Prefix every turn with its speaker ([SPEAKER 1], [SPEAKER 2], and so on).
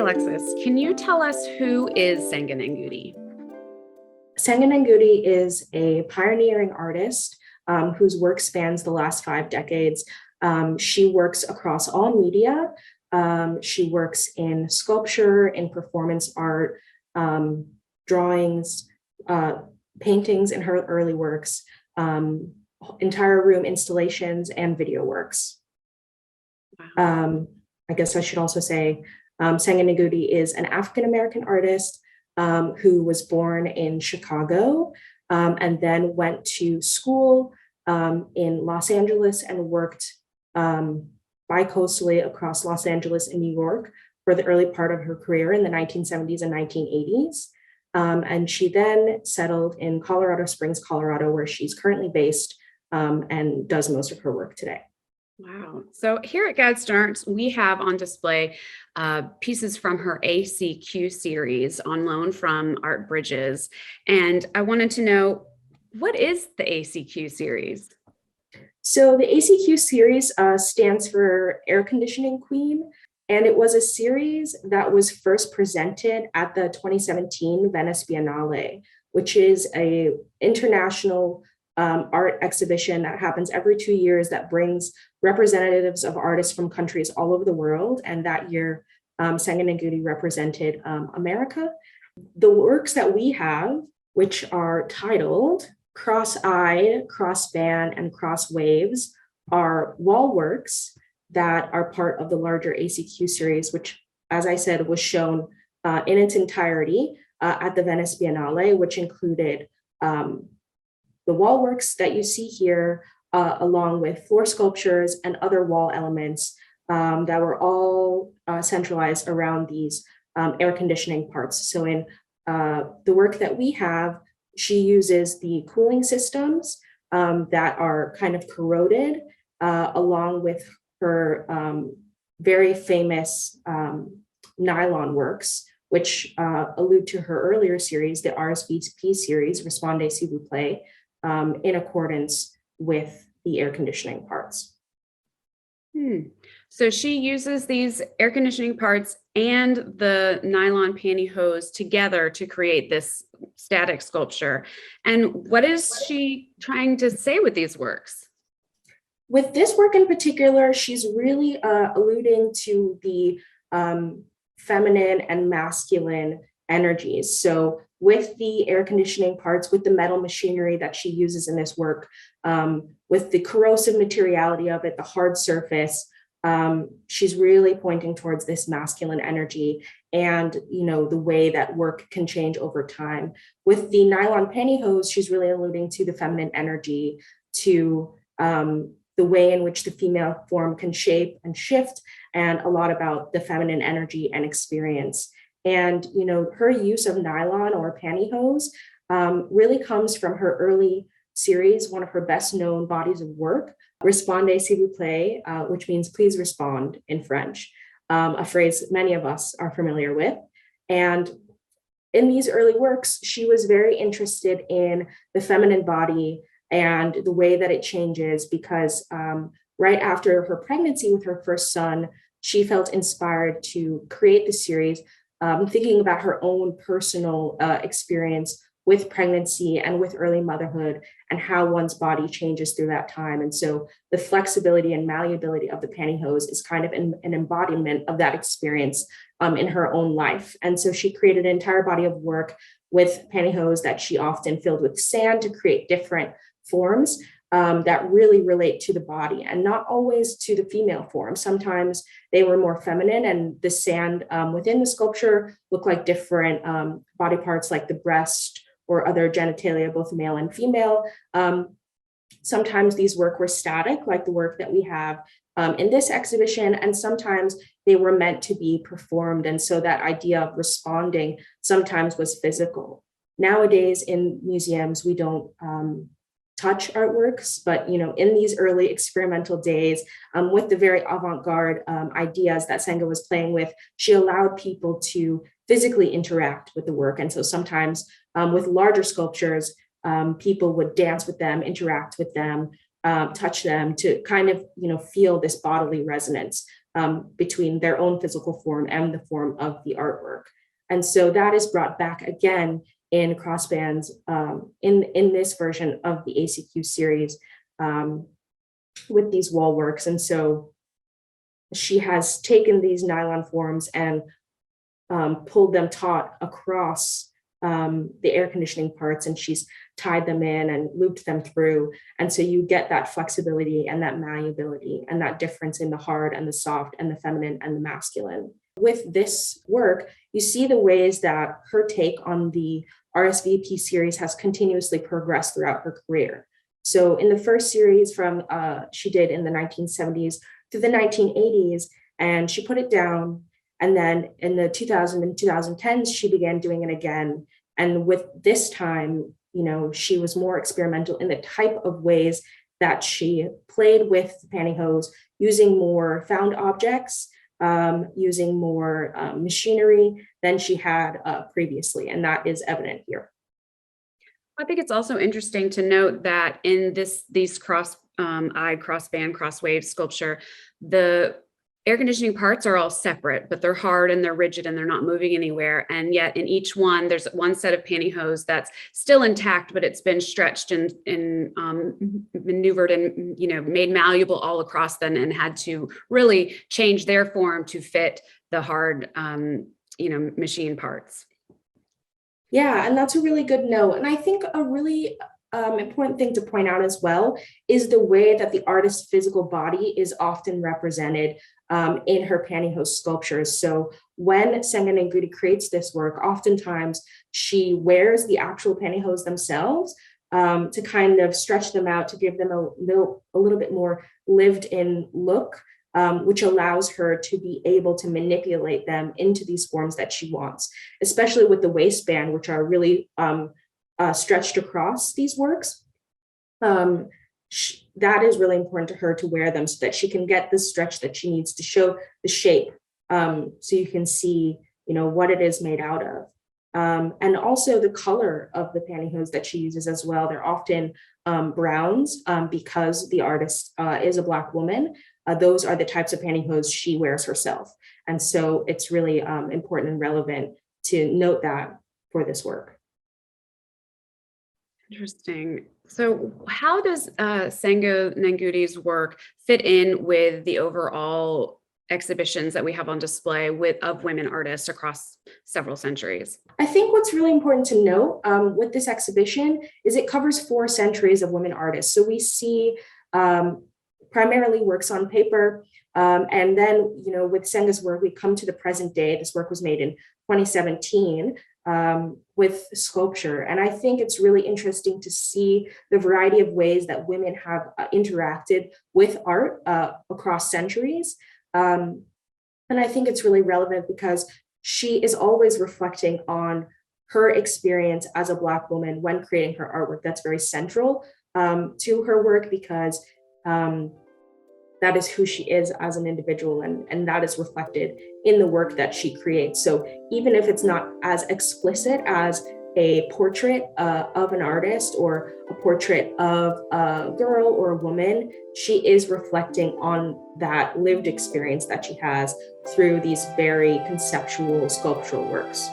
[SPEAKER 1] Alexis, can you tell us who is Senga Nengudi?
[SPEAKER 2] Senga Nengudi is a pioneering artist whose work spans the last 5 decades. She works across all media. She works in sculpture, in performance art, drawings, paintings in her early works, entire room installations, and video works.
[SPEAKER 1] Wow.
[SPEAKER 2] I guess I should also say Senga Nengudi is an African-American artist who was born in Chicago and then went to school in Los Angeles and worked bi-coastally across Los Angeles and New York for the early part of her career in the 1970s and 1980s. And she then settled in Colorado Springs, Colorado, where she's currently based and does most of her work today.
[SPEAKER 1] Wow. So here at Gadsden, we have on display pieces from her A.C.Q series on loan from ArtBridges. And I wanted to know, what is the A.C.Q series?
[SPEAKER 2] So the A.C.Q series stands for Air Conditioning Queen. And it was a series that was first presented at the 2017 Venice Biennale, which is an international art exhibition that happens every 2 years that brings representatives of artists from countries all over the world. And that year, Senga Nengudi represented America. The works that we have, which are titled Cross-Eyed, Cross-Span, and Cross-Waves, are wall works that are part of the larger A.C.Q series, which, as I said, was shown in its entirety at the Venice Biennale, which included the wall works that you see here, along with floor sculptures and other wall elements that were all centralized around these air conditioning parts. So in the work that we have, she uses the cooling systems that are kind of corroded, along with her very famous nylon works, which allude to her earlier series, the RSVP series, Respondez s'il vous plaît, in accordance with the air conditioning parts.
[SPEAKER 1] So she uses these air conditioning parts and the nylon pantyhose together to create this static sculpture. And what is she trying to say with these works?
[SPEAKER 2] With this work in particular, she's really alluding to the feminine and masculine energies. So with the air conditioning parts, with the metal machinery that she uses in this work, with the corrosive materiality of it, the hard surface, she's really pointing towards this masculine energy and, you know, the way that work can change over time. With the nylon pantyhose, she's really alluding to the feminine energy, to the way in which the female form can shape and shift, and a lot about the feminine energy and experience. And, you know, her use of nylon or pantyhose really comes from her early series, one of her best known bodies of work, Respondez s'il vous plaît, which means please respond in French, a phrase many of us are familiar with. And in these early works, she was very interested in the feminine body and the way that it changes, because right after her pregnancy with her first son, she felt inspired to create the series, thinking about her own personal experience with pregnancy and with early motherhood and how one's body changes through that time. And so the flexibility and malleability of the pantyhose is kind of an embodiment of that experience in her own life. And so she created an entire body of work with pantyhose that she often filled with sand to create different forms that really relate to the body, and not always to the female form. Sometimes they were more feminine, and the sand within the sculpture looked like different body parts, like the breast or other genitalia, both male and female. Sometimes these work were static, like the work that we have in this exhibition, and sometimes they were meant to be performed. And so that idea of responding sometimes was physical. Nowadays in museums, we don't touch artworks, but, you know, in these early experimental days, with the very avant-garde ideas that Senga was playing with, she allowed people to physically interact with the work. And so sometimes with larger sculptures, people would dance with them, interact with them, touch them, to kind of, feel this bodily resonance between their own physical form and the form of the artwork. And so that is brought back again in crossbands in this version of the A.C.Q series with these wall works. And so she has taken these nylon forms and pulled them taut across the air conditioning parts, and she's tied them in and looped them through. And so you get that flexibility and that malleability and that difference in the hard and the soft and the feminine and the masculine. With this work, you see the ways that her take on the RSVP series has continuously progressed throughout her career. So in the first series from she did in the 1970s through the 1980s, and she put it down. And then in the 2000 and 2010s, she began doing it again. And with this time, she was more experimental in the type of ways that she played with the pantyhose, using more found objects, using more machinery than she had previously. And that is evident here.
[SPEAKER 1] I think it's also interesting to note that in these crossband, crosswave sculpture, the air conditioning parts are all separate, but they're hard and they're rigid and they're not moving anywhere. And yet in each one, there's one set of pantyhose that's still intact, but it's been stretched and maneuvered and, made malleable all across them, and had to really change their form to fit the hard, machine parts.
[SPEAKER 2] Yeah, and that's a really good note. And I think a really important thing to point out as well is the way that the artist's physical body is often represented in her pantyhose sculptures. So when Senga Nengudi creates this work, oftentimes she wears the actual pantyhose themselves to kind of stretch them out, to give them a little bit more lived-in look, which allows her to be able to manipulate them into these forms that she wants, especially with the waistband, which are really stretched across these works. That is really important to her to wear them so that she can get the stretch that she needs to show the shape, so you can see, what it is made out of. And also the color of the pantyhose that she uses as well. They're often browns because the artist is a Black woman. Those are the types of pantyhose she wears herself. And so it's really important and relevant to note that for this work.
[SPEAKER 1] Interesting. So how does Senga Nengudi's work fit in with the overall exhibitions that we have on display of women artists across several centuries?
[SPEAKER 2] I think what's really important to note with this exhibition is it covers 4 centuries of women artists. So we see primarily works on paper. And then, with Senga's work, we come to the present day. This work was made in 2017 with sculpture. And I think it's really interesting to see the variety of ways that women have interacted with art across centuries. And I think it's really relevant because she is always reflecting on her experience as a Black woman when creating her artwork. That's very central to her work, because that is who she is as an individual, and that is reflected in the work that she creates. So even if it's not as explicit as a portrait of an artist or a portrait of a girl or a woman, she is reflecting on that lived experience that she has through these very conceptual sculptural works.